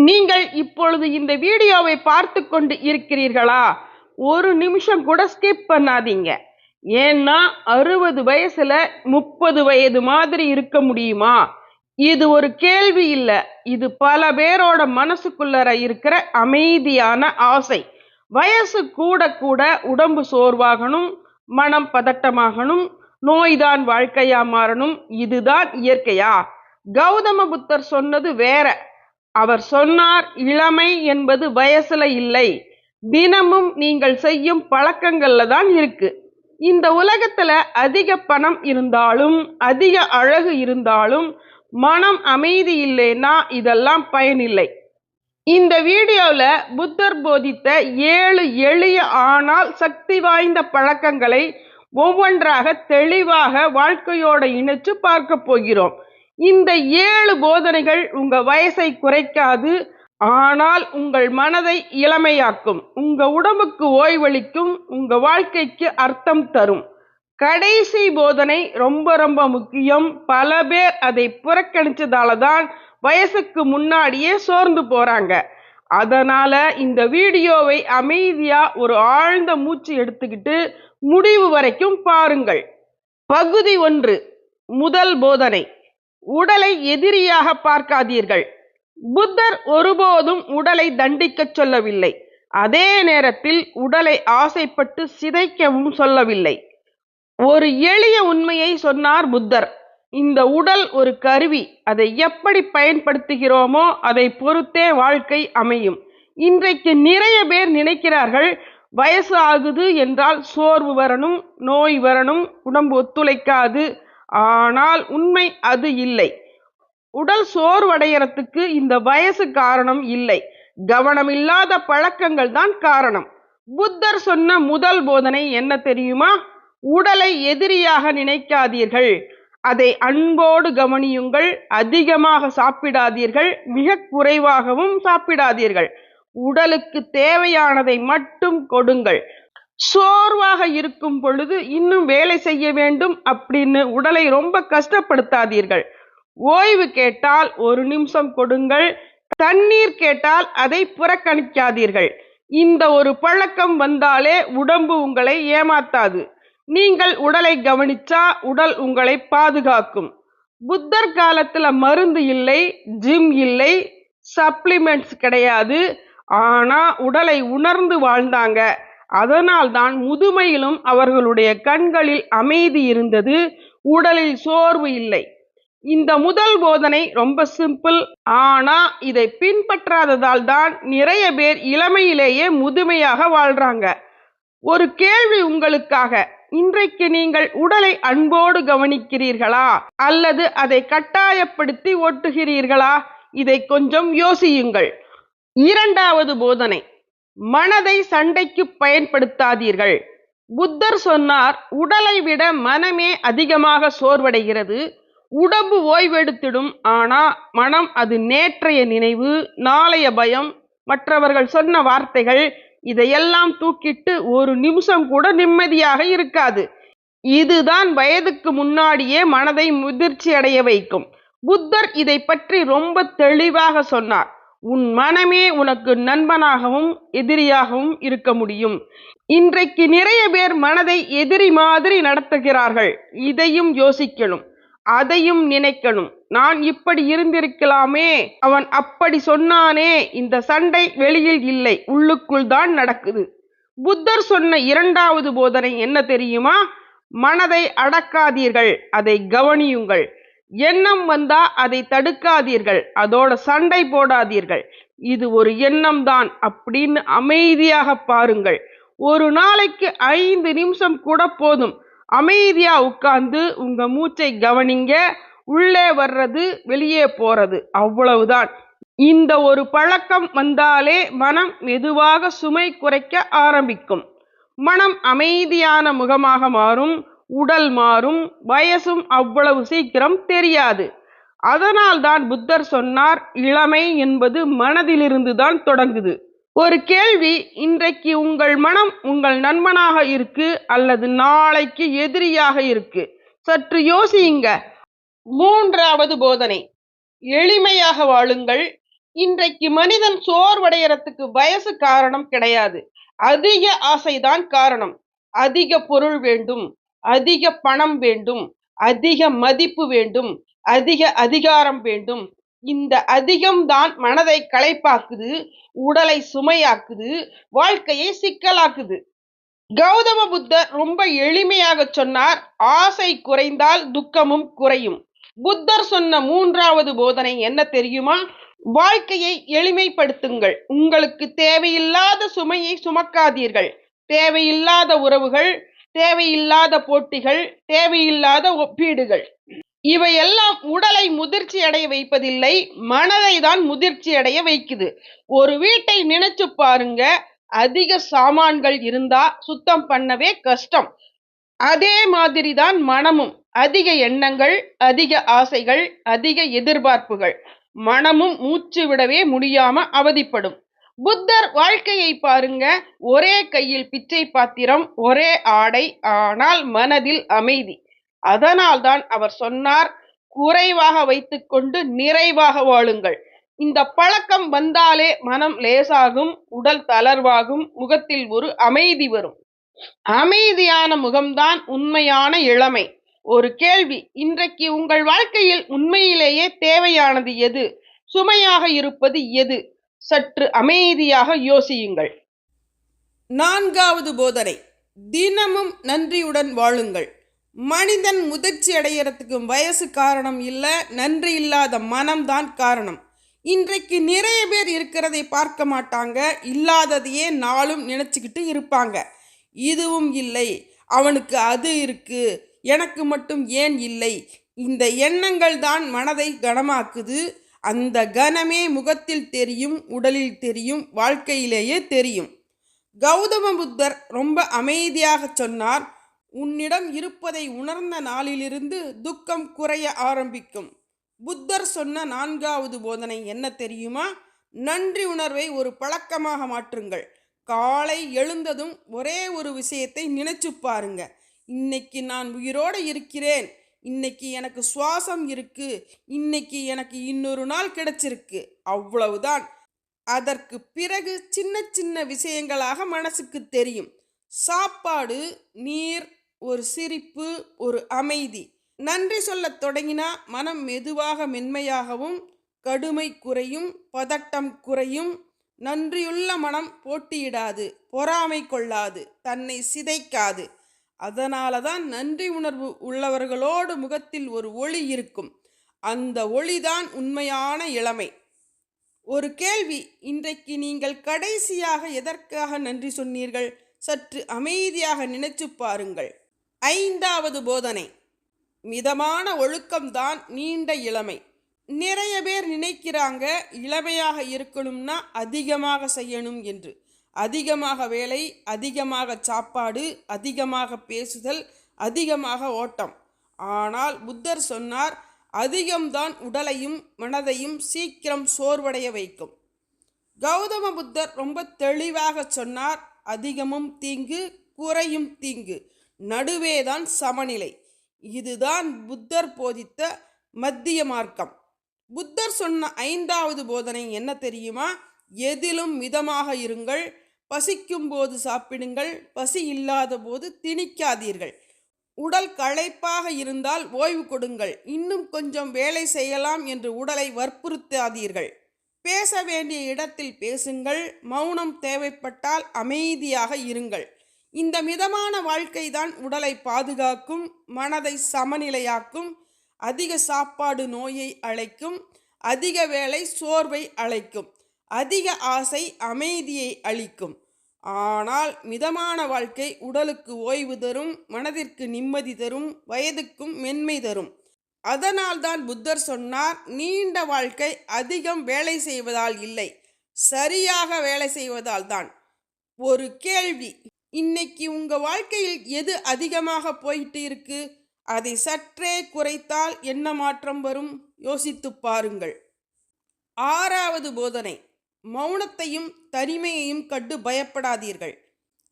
நீங்கள் இப்பொழுது இந்த வீடியோவை பார்த்து கொண்டு இருக்கிறீர்களா? ஒரு நிமிஷம் கூட ஸ்கிப் பண்ணாதீங்க. ஏன்னா 60 வயசுல 30 வயது மாதிரி இருக்க முடியுமா? இது ஒரு கேள்வி இல்ல. இது பல பேரோட மனசுக்குள்ளர இருக்கிற அமைதியான ஆசை. வயசு கூட கூட உடம்பு சோர்வாகணும், மனம் பதட்டமாகணும், நோய்தான் வாழ்க்கையா மாறணும். இதுதான் இயற்கையா? கௌதம புத்தர் சொன்னது வேற. அவர் சொன்னார், இளமை என்பது வயசுல இல்லை, தினமும் நீங்கள் செய்யும் பழக்கங்கள்ல தான் இருக்கு. இந்த உலகத்துல அதிக பணம் இருந்தாலும், அதிக அழகு இருந்தாலும், மனம் அமைதி இல்லைன்னா இதெல்லாம் பயனில்லை. இந்த வீடியோல புத்தர் போதித்த 7 எளிய ஆனால் சக்தி வாய்ந்த பழக்கங்களை ஒவ்வொன்றாக தெளிவாக வாழ்க்கையோட இணைச்சு பார்க்க போகிறோம். இந்த 7 போதனைகள் உங்க வயசை குறைக்காது, ஆனால் உங்கள் மனதை இளமையாக்கும், உங்க உடம்புக்கு ஓய்வளிக்கும், உங்க வாழ்க்கைக்கு அர்த்தம் தரும். கடைசி போதனை ரொம்ப ரொம்ப முக்கியம். பல பேர் அதை புறக்கணிச்சதால தான் வயசுக்கு முன்னாடியே சோர்ந்து போறாங்க. அதனால இந்த வீடியோவை அமைதியா ஒரு ஆழ்ந்த மூச்சு எடுத்துக்கிட்டு முடிவு வரைக்கும் பாருங்கள். பகுதி 1. முதல் போதனை, உடலை எதிரியாக பார்க்காதீர்கள். புத்தர் ஒருபோதும் உடலை தண்டிக்க சொல்லவில்லை. அதே நேரத்தில் உடலை ஆசைப்பட்டு சிதைக்கவும் சொல்லவில்லை. ஒரு எளிய உண்மையை சொன்னார் புத்தர். இந்த உடல் ஒரு கருவி. அதை எப்படி பயன்படுத்துகிறோமோ அதை பொறுத்தே வாழ்க்கை அமையும். இன்றைக்கு நிறைய பேர் நினைக்கிறார்கள், வயசு ஆகுது என்றால் சோர்வு வரணும், நோய் வரணும், உடம்பு ஒத்துழைக்காது. ஆனால் உண்மை அது இல்லை. உடல் சோர்வடையறதுக்கு இந்த வயசு காரணம் இல்லை, கவனமில்லாத பழக்கங்கள் தான் காரணம். புத்தர் சொன்ன முதல் போதனை என்ன தெரியுமா? உடலை எதிரியாக நினைக்காதீர்கள், அதை அன்போடு கவனியுங்கள். அதிகமாக சாப்பிடாதீர்கள், மிக குறைவாகவும் சாப்பிடாதீர்கள். உடலுக்கு தேவையானதை மட்டும் கொடுங்கள். சோர்வாக இருக்கும் பொழுது இன்னும் வேலை செய்ய வேண்டும் அப்படின்னு உடலை ரொம்ப கஷ்டப்படுத்தாதீர்கள். ஓய்வு கேட்டால் 1 நிமிஷம் கொடுங்கள். தண்ணீர் கேட்டால் அதை புறக்கணிக்காதீர்கள். இந்த ஒரு பழக்கம் வந்தாலே உடம்பு உங்களை ஏமாத்தாது. நீங்கள் உடலை கவனிச்சா உடல் உங்களை பாதுகாக்கும். புத்தர் காலத்துல மருந்து இல்லை, ஜிம் இல்லை, சப்ளிமெண்ட்ஸ் கிடையாது. ஆனா உடலை உணர்ந்து வாழ்ந்தாங்க. அதனால்தான் முதுமையிலும் அவர்களுடைய கண்களில் அமைதி இருந்தது, உடலில் சோர்வு இல்லை. இந்த முதல் போதனை ரொம்ப சிம்பிள். ஆனா இதை பின்பற்றாததால் தான் நிறைய பேர் இளமையிலேயே முதுமையாக வாழ்றாங்க. ஒரு கேள்வி உங்களுக்காக. இன்றைக்கு நீங்கள் உடலை அன்போடு கவனிக்கிறீர்களா, அல்லது அதை கட்டாயப்படுத்தி ஓட்டுகிறீர்களா? இதை கொஞ்சம் யோசியுங்கள். இரண்டாவது போதனை, மனதை சண்டைக்கு பயன்படுத்தாதீர்கள். புத்தர் சொன்னார், உடலை விட மனமே அதிகமாக சோர்வடைகிறது. உடம்பு ஓய்வெடுத்திடும், ஆனா மனம் அது நேற்றைய நினைவு, நாளைய பயம், மற்றவர்கள் சொன்ன வார்த்தைகள், இதையெல்லாம் தூக்கிட்டு 1 நிமிஷம் கூட நிம்மதியாக இருக்காது. இதுதான் வயதுக்கு முன்னாடியே மனதை முதிர்ச்சி அடைய வைக்கும். புத்தர் இதை பற்றி ரொம்ப தெளிவாக சொன்னார். உன் மனமே உனக்கு நண்பனாகவும் எதிரியாகவும் இருக்க முடியும். இன்றைக்கு நிறைய பேர் மனதை எதிரி மாதிரி நடத்துகிறார்கள். இதையும் யோசிக்கணும், அதையும் நினைக்கணும். நான் இப்படி இருந்திருக்கலாமே, அவன் அப்படி சொன்னானே. இந்த சண்டை வெளியில் இல்லை, உள்ளுக்குள் தான் நடக்குது. புத்தர் சொன்ன இரண்டாவது போதனை என்ன தெரியுமா? மனதை அடக்காதீர்கள், அதை கவனியுங்கள். எண்ணம் வந்தா அதை தடுக்காதீர்கள், அதோட சண்டை போடாதீர்கள். இது ஒரு எண்ணம் தான் அப்படின்னு அமைதியாக பாருங்கள். ஒரு நாளைக்கு 5 நிமிஷம் கூட போதும். அமைதியா உட்கார்ந்து உங்க மூச்சை கவனிங்க. உள்ளே வர்றது, வெளியே போறது, அவ்வளவுதான். இந்த ஒரு பழக்கம் வந்தாலே மனம் மெதுவாக சுமை குறைக்க ஆரம்பிக்கும். மனம் அமைதியான முகமாக மாறும், உடல் மாறும், வயசும் அவ்வளவு சீக்கிரம் தெரியாது. அதனால்தான் புத்தர் சொன்னார், இளமை என்பது மனதிலிருந்து தான் தொடங்குது. ஒரு கேள்வி, இன்றைக்கு உங்கள் மனம் உங்கள் நண்பனாக இருக்கு அல்லது நாளைக்கு எதிரியாக இருக்கு? சற்று யோசியுங்க. மூன்றாவது போதனை, எளிமையாக வாழுங்கள். இன்றைக்கு மனிதன் சோர்வடையறதுக்கு வயசு காரணம் கிடையாது. அதிக ஆசைதான் காரணம். அதிக பொருள் வேண்டும், அதிக பணம் வேண்டும், அதிக மதிப்பு வேண்டும், அதிக அதிகாரம் வேண்டும். இந்த அதிகம்தான் மனதை களைப்பாக்குது, உடலை சுமையாக்குது, வாழ்க்கையை சிக்கலாக்குது. கௌதம புத்தர் ரொம்ப எளிமையாக சொன்னார், ஆசை குறைந்தால் துக்கமும் குறையும். புத்தர் சொன்ன 3வது போதனை என்ன தெரியுமா? வாழ்க்கையை எளிமைப்படுத்துங்கள். உங்களுக்கு தேவையில்லாத சுமையை சுமக்காதீர்கள். தேவையில்லாத உறவுகள், தேவையில்லாத போட்டிகள், தேவையில்லாத ஒப்பீடுகள், இவையெல்லாம் உடலை முதிர்ச்சி அடைய வைப்பதில்லை, மனதை தான் முதிர்ச்சி அடைய வைக்குது. ஒரு வீட்டை நினைச்சு பாருங்க, அதிக சாமான்கள் இருந்தா சுத்தம் பண்ணவே கஷ்டம். அதே மாதிரிதான் மனமும். அதிக எண்ணங்கள், அதிக ஆசைகள், அதிக எதிர்பார்ப்புகள், மனமும் மூச்சு விடவே முடியாம அவதிப்படும். புத்தர் வாழ்க்கையை பாருங்க, ஒரே கையில் பிச்சை பாத்திரம், ஒரே ஆடை, ஆனால் மனதில் அமைதி. அதனால்தான் அவர் சொன்னார், குறைவாக வைத்துக்கொண்டு நிறைவாக வாழுங்கள். இந்த பழக்கம் வந்தாலே மனம் லேசாகும், உடல் தளர்வாகும், முகத்தில் ஒரு அமைதி வரும். அமைதியான முகம்தான் உண்மையான இளமை. ஒரு கேள்வி, இன்றைக்கு உங்கள் வாழ்க்கையில் உண்மையிலேயே தேவையானது எது? சுமையாக இருப்பது எது? சற்று அமைதியாக யோசியுங்கள். 4வது போதனை, தினமும் நன்றியுடன் வாழுங்கள். மனிதன் முதிர்ச்சி அடையறதுக்கு வயசு காரணம் இல்லை, நன்றி இல்லாத மனம்தான் காரணம். இன்றைக்கு நிறைய பேர் இருக்கிறதை பார்க்க மாட்டாங்க, இல்லாததையே நாளும் நினைச்சுக்கிட்டு இருப்பாங்க. இதுவும் இல்லை, அவனுக்கு அது இருக்கு, எனக்கு மட்டும் ஏன் இல்லை? இந்த எண்ணங்கள் தான் மனதை கனமாக்குது. அந்த கனமே முகத்தில் தெரியும், உடலில் தெரியும், வாழ்க்கையிலேயே தெரியும். கௌதம புத்தர் ரொம்ப அமைதியாக சொன்னார், உன்னிடம் இருப்பதை உணர்ந்த நாளிலிருந்து துக்கம் குறைய ஆரம்பிக்கும். புத்தர் சொன்ன 4வது போதனை என்ன தெரியுமா? நன்றி உணர்வை ஒரு பழக்கமாக மாற்றுங்கள். காலை எழுந்ததும் ஒரே ஒரு விஷயத்தை நினைச்சு பாருங்க, இன்னைக்கு நான் உயிரோடு இருக்கிறேன், இன்னைக்கு எனக்கு சுவாசம் இருக்கு, இன்னைக்கு எனக்கு இன்னொரு நாள் கிடைச்சிருக்கு, அவ்வளவுதான். அதற்கு பிறகு சின்ன சின்ன விஷயங்களாக மனசுக்கு தெரியும். சாப்பாடு, நீர், ஒரு சிரிப்பு, ஒரு அமைதி. நன்றி சொல்லத் தொடங்கினா மனம் மெதுவாக மென்மையாகவும், கடுமை குறையும், பதட்டம் குறையும். நன்றியுள்ள மனம் போட்டியிடாது, பொறாமை கொள்ளாது, தன்னை சிதைக்காது. அதனால தான் நன்றி உணர்வு உள்ளவர்களோடு முகத்தில் ஒரு ஒளி இருக்கும். அந்த ஒளிதான் உண்மையான இளமை. ஒரு கேள்வி, இன்றைக்கு நீங்கள் கடைசியாக எதற்காக நன்றி சொன்னீர்கள்? சற்று அமைதியாக நினைச்சு பாருங்கள். 5வது போதனை, மிதமான ஒழுக்கம்தான் நீண்ட இளமை. நிறைய பேர் நினைக்கிறாங்க இளமையாக இருக்கணும்னா அதிகமாக செய்யணும் என்று. அதிகமாக வேலை, அதிகமாக சாப்பாடு, அதிகமாக பேசுதல், அதிகமாக ஓட்டம். ஆனால் புத்தர் சொன்னார், அதிகம்தான் உடலையும் மனதையும் சீக்கிரம் சோர்வடைய வைக்கும். கௌதம புத்தர் ரொம்ப தெளிவாக சொன்னார், அதிகமும் தீங்கு, குறையும் தீங்கு, நடுவேதான் சமநிலை. இதுதான் புத்தர் போதித்த மத்திய மார்க்கம். புத்தர் சொன்ன 5வது போதனை என்ன தெரியுமா? எதிலும் மிதமாக இருங்கள், பசிக்கும் போது சாப்பிடுங்கள், பசி இல்லாத போது திணிக்காதீர்கள். உடல் களைப்பாக இருந்தால் ஓய்வு கொடுங்கள், இன்னும் கொஞ்சம் வேலை செய்யலாம் என்று உடலை வற்புறுத்தாதீர்கள். பேச வேண்டிய இடத்தில் பேசுங்கள், மௌனம் தேவைப்பட்டால் அமைதியாக இருங்கள். இந்த மிதமான வாழ்க்கைதான் உடலை பாதுகாக்கும், மனதை சமநிலையாக்கும். அதிக சாப்பாடு நோயை அழைக்கும், அதிக வேலை சோர்வை அழைக்கும், அதிக ஆசை அமைதியை அளிக்கும். ஆனால் மிதமான வாழ்க்கை உடலுக்கு ஓய்வு தரும், மனதிற்கு நிம்மதி தரும், வயதுக்கும் மென்மை தரும். அதனால்தான் புத்தர் சொன்னார், நீண்ட வாழ்க்கை அதிகம் வேலை செய்வதால் இல்லை, சரியாக வேலை செய்வதால் தான். ஒரு கேள்வி, இன்னைக்கு உங்க வாழ்க்கையில் எது அதிகமாக போயிட்டு இருக்கு? அதை சற்றே குறைத்தால் என்ன மாற்றம் வரும்? யோசித்து பாருங்கள். 6வது போதனை, மௌனத்தையும் தனிமையையும் கண்டு பயப்படாதீர்கள்.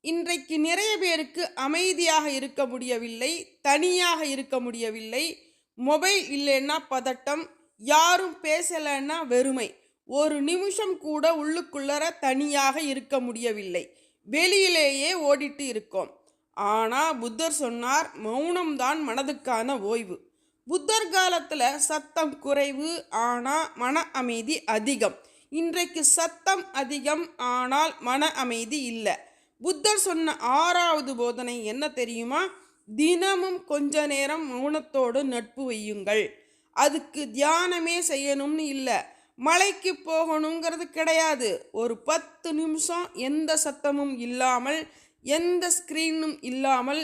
இன்றைக்கு நிறைய பேருக்கு அமைதியாக இருக்க முடியவில்லை, தனியாக இருக்க முடியவில்லை. மொபைல் இல்லைன்னா பதட்டம், யாரும் பேசலைன்னா வெறுமை. ஒரு நிமிஷம் கூட உள்ளுக்குள்ளர தனியாக இருக்க முடியவில்லை. வெளியிலேயே ஓடிட்டு இருக்கோம். ஆனா புத்தர் சொன்னார், மௌனம்தான் மனதுக்கான ஓய்வு. புத்தர் காலத்துல சத்தம் குறைவு, ஆனா மன அமைதி அதிகம். இன்றைக்கு சத்தம் அதிகம், ஆனால் மன அமைதி இல்லை. புத்தர் சொன்ன 6வது போதனை என்ன தெரியுமா? தினமும் கொஞ்ச நேரம் மௌனத்தோடு நட்பு வையுங்கள். அதுக்கு தியானமே செய்யணும்னு இல்லை, மலைக்கு போகணுங்கிறது கிடையாது. ஒரு 10 நிமிஷம் எந்த சத்தமும் இல்லாமல், எந்த ஸ்கிரீனும் இல்லாமல்,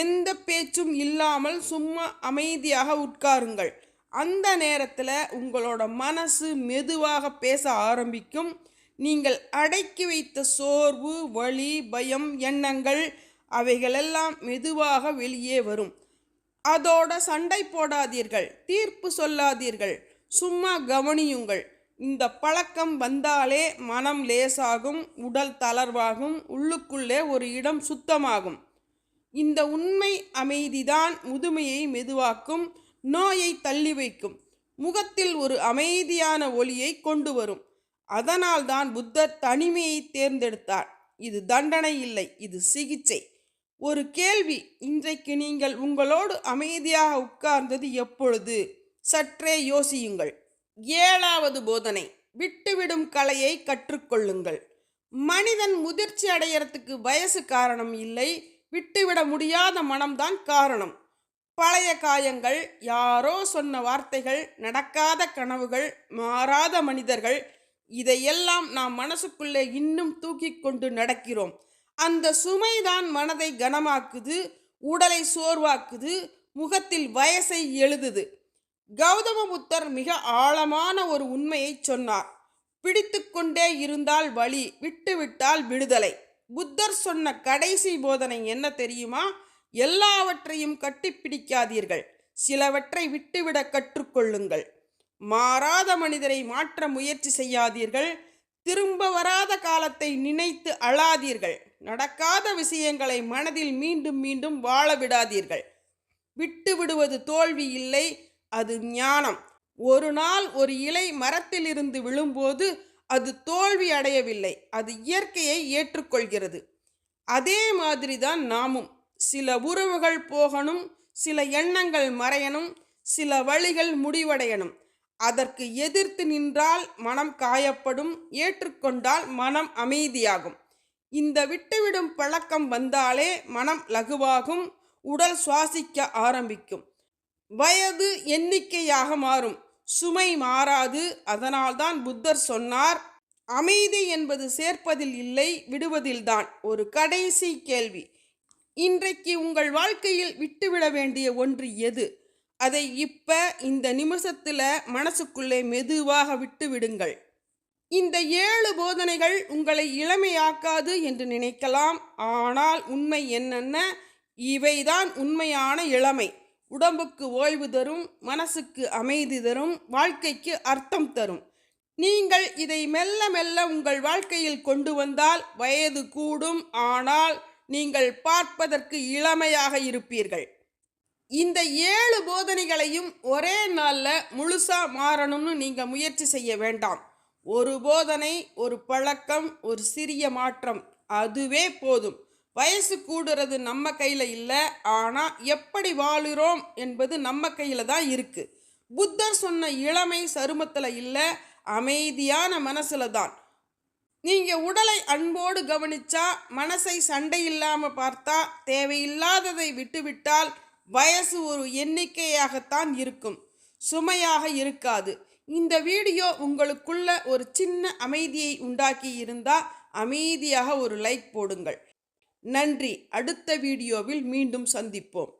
எந்த பேச்சும் இல்லாமல் சும்மா அமைதியாக உட்காருங்கள். அந்த நேரத்தில் உங்களோட மனசு மெதுவாக பேச ஆரம்பிக்கும். நீங்கள் அடக்கி வைத்த சோர்வு, வலி, பயம், எண்ணங்கள் அவைகளெல்லாம் மெதுவாக வெளியே வரும். அதோட சண்டை போடாதீர்கள், தீர்ப்பு சொல்லாதீர்கள், சும்மா கவனியுங்கள். இந்த பழக்கம் வந்தாலே மனம் லேசாகும், உடல் தளர்வாகும், உள்ளுக்குள்ளே ஒரு இடம் சுத்தமாகும். இந்த உண்மை அமைதிதான் முதுமையை மெதுவாக்கும், நோயை தள்ளி வைக்கும், முகத்தில் ஒரு அமைதியான ஒளியை கொண்டு வரும். அதனால்தான் புத்தர் தனிமையை தேர்ந்தெடுத்தார். இது தண்டனை இல்லை, இது சிகிச்சை. ஒரு கேள்வி, இன்றைக்கு நீங்கள் உங்களோடு அமைதியாக உட்கார்ந்தது எப்பொழுது? சற்றே யோசியுங்கள். 7வது போதனை, விட்டுவிடும் கலையை கற்றுக்கொள்ளுங்கள். மனிதன் முதிர்ச்சி அடையறதுக்கு வயசு காரணம் இல்லை, விட்டுவிட முடியாத மனம்தான் காரணம். பழைய காயங்கள், யாரோ சொன்ன வார்த்தைகள், நடக்காத கனவுகள், மாறாத மனிதர்கள், இதையெல்லாம் நாம் மனசுக்குள்ளே இன்னும் தூக்கி கொண்டு நடக்கிறோம். அந்த சுமைதான் மனதை கனமாக்குது, உடலை சோர்வாக்குது, முகத்தில் வயசை எழுதுது. கௌதம புத்தர் மிக ஆழமான ஒரு உண்மையை சொன்னார். பிடித்து கொண்டே இருந்தால் வலி, விட்டுவிட்டால் விடுதலை. புத்தர் சொன்ன கடைசி போதனை என்ன தெரியுமா? எல்லாவற்றையும் கட்டிப்பிடிக்காதீர்கள், சிலவற்றை விட்டுவிட கற்றுக்கொள்ளுங்கள். மாறாத மனிதரை மாற்ற முயற்சி செய்யாதீர்கள், திரும்ப வராத காலத்தை நினைத்து அழாதீர்கள், நடக்காத விஷயங்களை மனதில் மீண்டும் மீண்டும் வாழ விடாதீர்கள். விட்டு விடுவது தோல்வி இல்லை, அது ஞானம். ஒரு நாள் ஒரு இலை மரத்திலிருந்து விழும்போது அது தோல்வி அடையவில்லை, அது இயற்கையை ஏற்றுக்கொள்கிறது. அதே மாதிரிதான் நாமும். சில உறவுகள் போகணும், சில எண்ணங்கள் மறையணும், சில வழிகள் முடிவடையணும். அதற்கு எதிர்த்து நின்றால் மனம் காயப்படும், ஏற்றுக்கொண்டால் மனம் அமைதியாகும். இந்த விட்டுவிடும் பழக்கம் வந்தாலே மனம் லகுவாகும், உடல் சுவாசிக்க ஆரம்பிக்கும், வயது எண்ணிக்கையாக மாறும், சுமை மாறாது. அதனால்தான் புத்தர் சொன்னார், அமைதி என்பது சேர்ப்பதில் இல்லை, விடுவதில்தான். ஒரு கடைசி கேள்வி, இன்றைக்கு உங்கள் வாழ்க்கையில் விட்டுவிட வேண்டிய ஒன்று எது? அதை இந்த நிமிஷத்துல மனசுக்குள்ளே மெதுவாக விட்டு விடுங்கள். இந்த 7 போதனைகள் உங்களை இளமையாக்காது என்று நினைக்கலாம். ஆனால் உண்மை என்னென்ன? இவைதான் உண்மையான இளமை. உடம்புக்கு ஓய்வு தரும், மனசுக்கு அமைதி தரும், வாழ்க்கைக்கு அர்த்தம் தரும். நீங்கள் இதை மெல்ல மெல்ல உங்கள் வாழ்க்கையில் கொண்டு வந்தால் வயது கூடும், ஆனால் நீங்கள் பார்ப்பதற்கு இளமையாக இருப்பீர்கள். இந்த 7 போதனைகளையும் ஒரே நாளில் முழுசா மாறணும்னு நீங்க முயற்சி செய்ய வேண்டாம். ஒரு போதனை, ஒரு பழக்கம், ஒரு சிறிய மாற்றம், அதுவே போதும். வயசு கூடுறது நம்ம கையில் இல்லை, ஆனால் எப்படி வாழுறோம் என்பது நம்ம கையில் தான் இருக்கு. புத்தர் சொன்ன இளமை சருமத்தில் இல்லை, அமைதியான மனசுல தான். நீங்க உடலை அன்போடு கவனிச்சா, மனசை சண்டை இல்லாம பார்த்தா, தேவையில்லாததை விட்டுவிட்டால் வயசு ஒரு எண்ணிக்கையாகத்தான் இருக்கும், சுமையாக இருக்காது. இந்த வீடியோ உங்களுக்குள்ள ஒரு சின்ன அமைதியை உண்டாக்கி இருந்தா அமைதியாக ஒரு லைக் போடுங்கள். நன்றி. அடுத்த வீடியோவில் மீண்டும் சந்திப்போம்.